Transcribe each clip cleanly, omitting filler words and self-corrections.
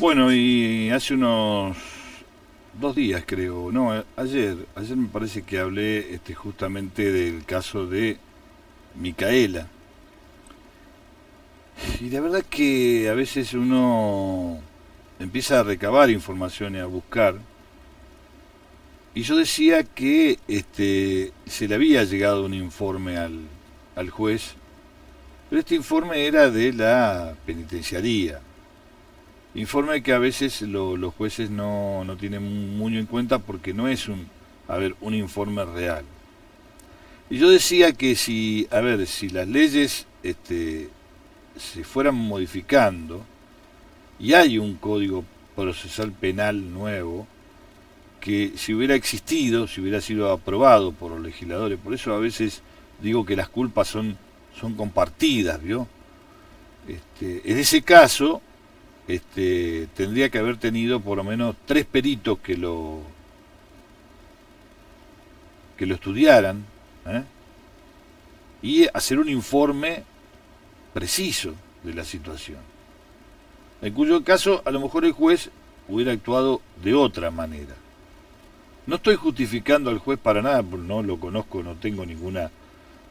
Bueno, y hace unos 2 días creo, no, ayer me parece que hablé justamente del caso de Micaela. Y la verdad que a veces uno empieza a recabar información y a buscar. Y yo decía que se le había llegado un informe al juez, pero este informe era de la penitenciaría. Informe que a veces los jueces no tienen muy en cuenta porque no es un informe real. Y yo decía que si las leyes se fueran modificando y hay un código procesal penal nuevo, que si hubiera existido, si hubiera sido aprobado por los legisladores, por eso a veces digo que las culpas son compartidas, ¿vio? En ese caso, tendría que haber tenido por lo menos 3 peritos que lo estudiaran, ¿eh? Y hacer un informe preciso de la situación. En cuyo caso, a lo mejor el juez hubiera actuado de otra manera. No estoy justificando al juez para nada, porque no lo conozco, no tengo ninguna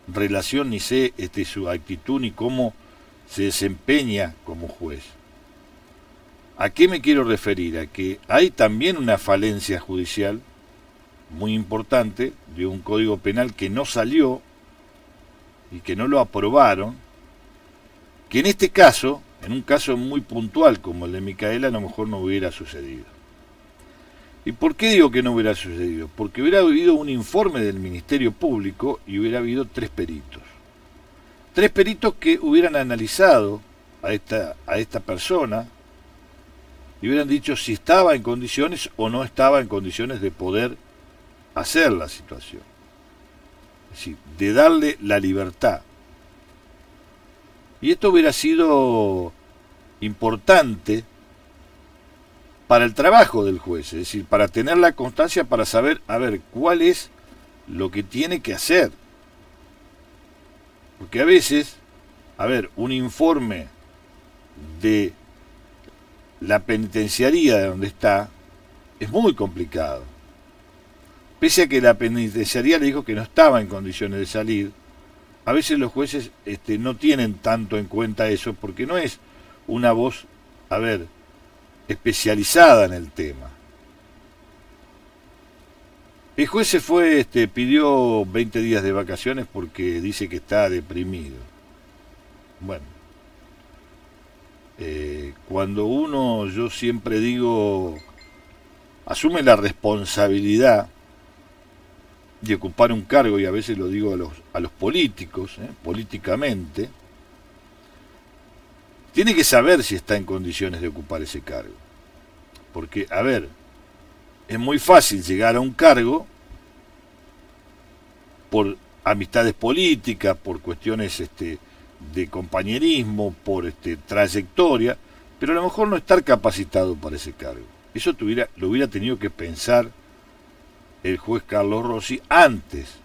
relación, ni sé su actitud, ni cómo se desempeña como juez. ¿A qué me quiero referir? A que hay también una falencia judicial muy importante de un código penal que no salió y que no lo aprobaron, que en este caso, en un caso muy puntual como el de Micaela, a lo mejor no hubiera sucedido. ¿Y por qué digo que no hubiera sucedido? Porque hubiera habido un informe del Ministerio Público y hubiera habido 3 peritos. 3 peritos que hubieran analizado a esta persona y hubieran dicho si estaba en condiciones o no estaba en condiciones de poder hacer la situación. Es decir, de darle la libertad. Y esto hubiera sido importante para el trabajo del juez, es decir, para tener la constancia, para saber, a ver, cuál es lo que tiene que hacer. Porque a veces, un informe de la penitenciaría de donde está es muy complicado. Pese a que la penitenciaría le dijo que no estaba en condiciones de salir, a veces los jueces no tienen tanto en cuenta eso porque no es una voz, especializada en el tema. El juez se fue, pidió 20 días de vacaciones porque dice que está deprimido. Bueno, cuando uno, yo siempre digo, asume la responsabilidad de ocupar un cargo, y a veces lo digo a los políticos, políticamente, tiene que saber si está en condiciones de ocupar ese cargo. Porque, es muy fácil llegar a un cargo por amistades políticas, por cuestiones de compañerismo, por trayectoria, pero a lo mejor no estar capacitado para ese cargo. Eso lo hubiera tenido que pensar el juez Carlos Rossi antes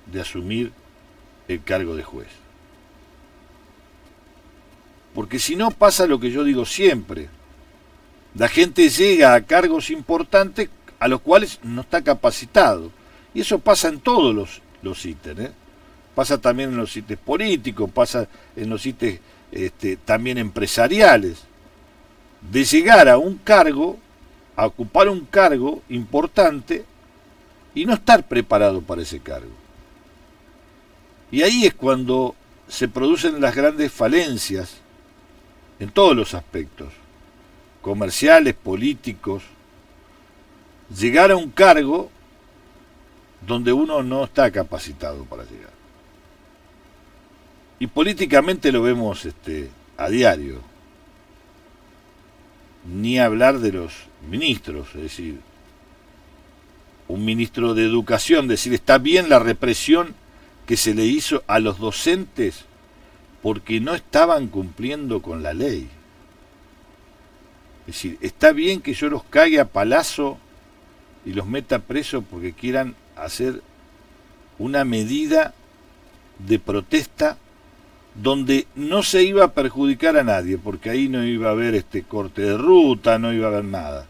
de asumir el cargo de juez. Porque si no pasa lo que yo digo siempre, la gente llega a cargos importantes a los cuales no está capacitado. Y eso pasa en todos los ítems, ¿eh? Pasa también en los ítems políticos, pasa en los ítems también empresariales. De llegar a un cargo, a ocupar un cargo importante y no estar preparado para ese cargo. Y ahí es cuando se producen las grandes falencias en todos los aspectos, comerciales, políticos, llegar a un cargo donde uno no está capacitado para llegar. Y políticamente lo vemos a diario. Ni hablar de los ministros, es decir, un ministro de Educación decir está bien la represión que se le hizo a los docentes porque no estaban cumpliendo con la ley. Es decir, está bien que yo los cague a palazo y los meta presos porque quieran hacer una medida de protesta donde no se iba a perjudicar a nadie, porque ahí no iba a haber corte de ruta, no iba a haber nada.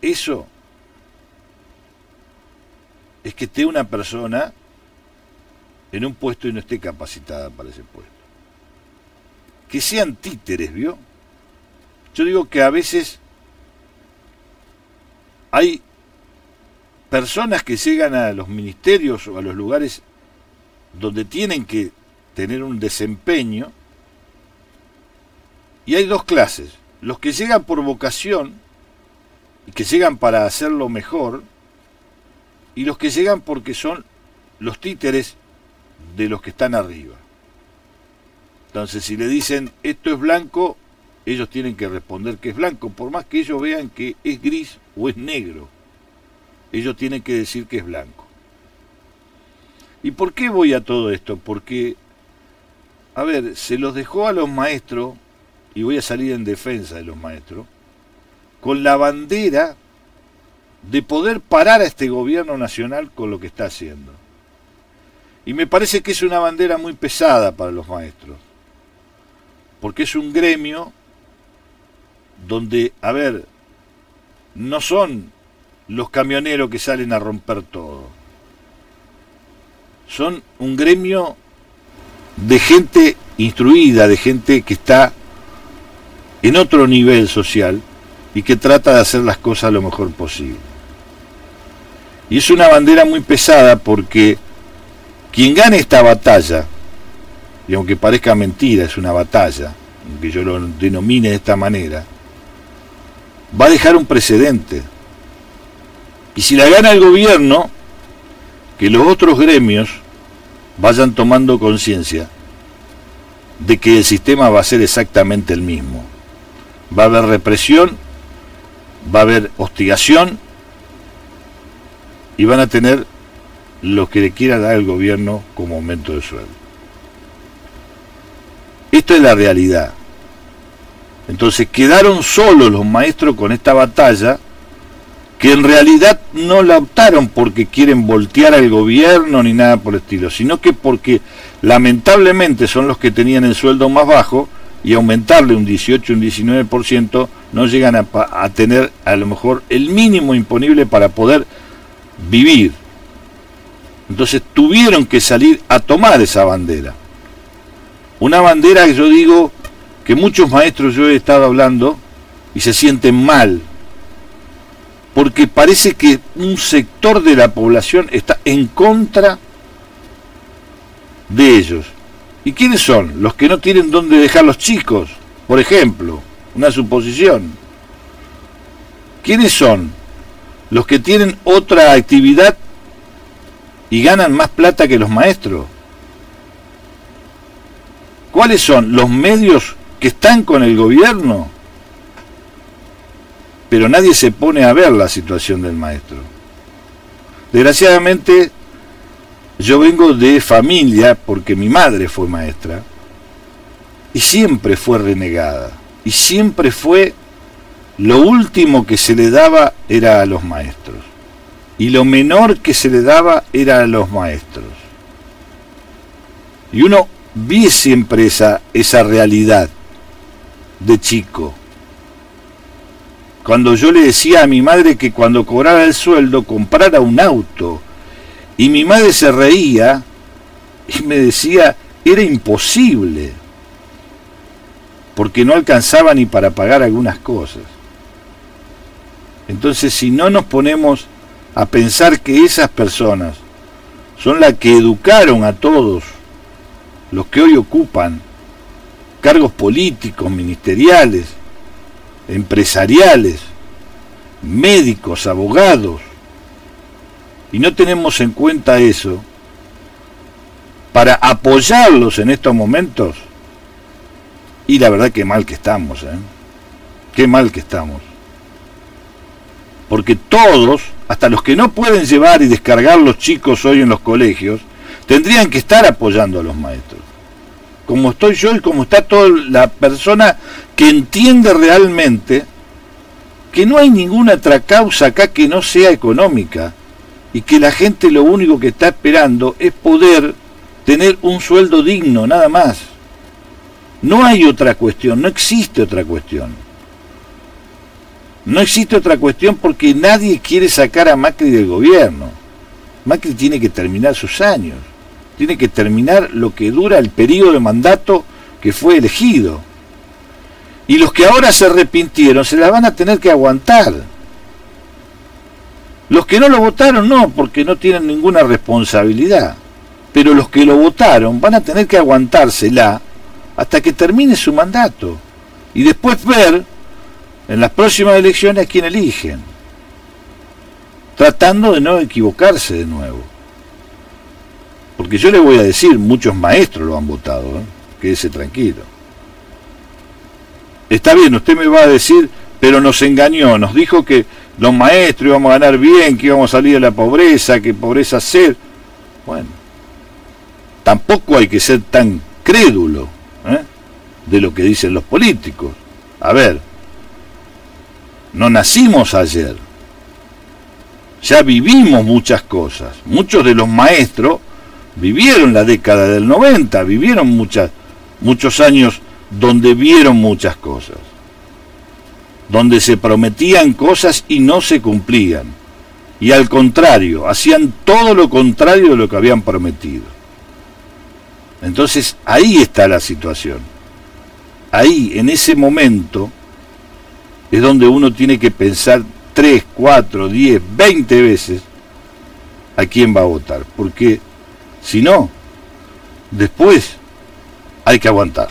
Eso es que esté una persona en un puesto y no esté capacitada para ese puesto. Que sean títeres, ¿vio? Yo digo que a veces hay personas que llegan a los ministerios o a los lugares donde tienen que tener un desempeño, y hay dos clases: los que llegan por vocación y que llegan para hacerlo mejor, y los que llegan porque son los títeres de los que están arriba. Entonces, si le dicen esto es blanco, ellos tienen que responder que es blanco, por más que ellos vean que es gris o es negro. Ellos tienen que decir que es blanco. ¿Y por qué voy a todo esto? Porque, a ver, se los dejó a los maestros, y voy a salir en defensa de los maestros, con la bandera de poder parar a este gobierno nacional con lo que está haciendo. Y me parece que es una bandera muy pesada para los maestros, porque es un gremio donde, a ver, no son los camioneros que salen a romper todo. Son un gremio de gente instruida, de gente que está en otro nivel social y que trata de hacer las cosas lo mejor posible. Y es una bandera muy pesada porque quien gane esta batalla, y aunque parezca mentira, es una batalla, aunque yo lo denomine de esta manera, va a dejar un precedente. Y si la gana el gobierno, que los otros gremios vayan tomando conciencia de que el sistema va a ser exactamente el mismo. Va a haber represión, va a haber hostigación, y van a tener lo que le quiera dar el gobierno como aumento de sueldo. Esto es la realidad. Entonces quedaron solos los maestros con esta batalla, que en realidad no la optaron porque quieren voltear al gobierno ni nada por el estilo, sino que porque lamentablemente son los que tenían el sueldo más bajo, y aumentarle un 18, un 19% no llegan a tener a lo mejor el mínimo imponible para poder vivir. Entonces tuvieron que salir a tomar esa bandera. Una bandera que yo digo que muchos maestros, yo he estado hablando, y se sienten mal, porque parece que un sector de la población está en contra de ellos. ¿Y quiénes son? Los que no tienen dónde dejar los chicos, por ejemplo, una suposición. ¿Quiénes son? Los que tienen otra actividad y ganan más plata que los maestros. ¿Cuáles son? Los medios que están con el gobierno. Pero nadie se pone a ver la situación del maestro. Desgraciadamente, yo vengo de familia, porque mi madre fue maestra, y siempre fue renegada, y siempre fue lo último que se le daba era a los maestros, y lo menor que se le daba era a los maestros. Y uno vi siempre esa realidad de chico. Cuando yo le decía a mi madre que cuando cobrara el sueldo comprara un auto, y mi madre se reía y me decía era imposible, porque no alcanzaba ni para pagar algunas cosas. Entonces, si no nos ponemos a pensar que esas personas son las que educaron a todos los que hoy ocupan cargos políticos, ministeriales, empresariales, médicos, abogados, y no tenemos en cuenta eso para apoyarlos en estos momentos, y la verdad que mal que estamos, qué mal que estamos, porque todos, hasta los que no pueden llevar y descargar los chicos hoy en los colegios, tendrían que estar apoyando a los maestros, como estoy yo y como está toda la persona que entiende realmente que no hay ninguna otra causa acá que no sea económica, y que la gente lo único que está esperando es poder tener un sueldo digno, nada más. No hay otra cuestión, no existe otra cuestión. No existe otra cuestión porque nadie quiere sacar a Macri del gobierno. Macri tiene que terminar sus años, tiene que terminar lo que dura el periodo de mandato que fue elegido. Y los que ahora se arrepintieron se la van a tener que aguantar. Los que no lo votaron no, porque no tienen ninguna responsabilidad. Pero los que lo votaron van a tener que aguantársela hasta que termine su mandato. Y después ver en las próximas elecciones a quién eligen. Tratando de no equivocarse de nuevo. Porque yo le voy a decir, muchos maestros lo han votado, quédese tranquilo. Está bien, usted me va a decir, pero nos engañó, nos dijo que los maestros íbamos a ganar bien, que íbamos a salir de la pobreza, que pobreza ser. Bueno, tampoco hay que ser tan crédulo de lo que dicen los políticos. A ver, no nacimos ayer, ya vivimos muchas cosas. Muchos de los maestros vivieron la década del 90, vivieron muchos años donde vieron muchas cosas, donde se prometían cosas y no se cumplían, y al contrario, hacían todo lo contrario de lo que habían prometido. Entonces ahí está la situación. Ahí, en ese momento, es donde uno tiene que pensar 3, 4, 10, 20 veces a quién va a votar, porque si no, después hay que aguantar.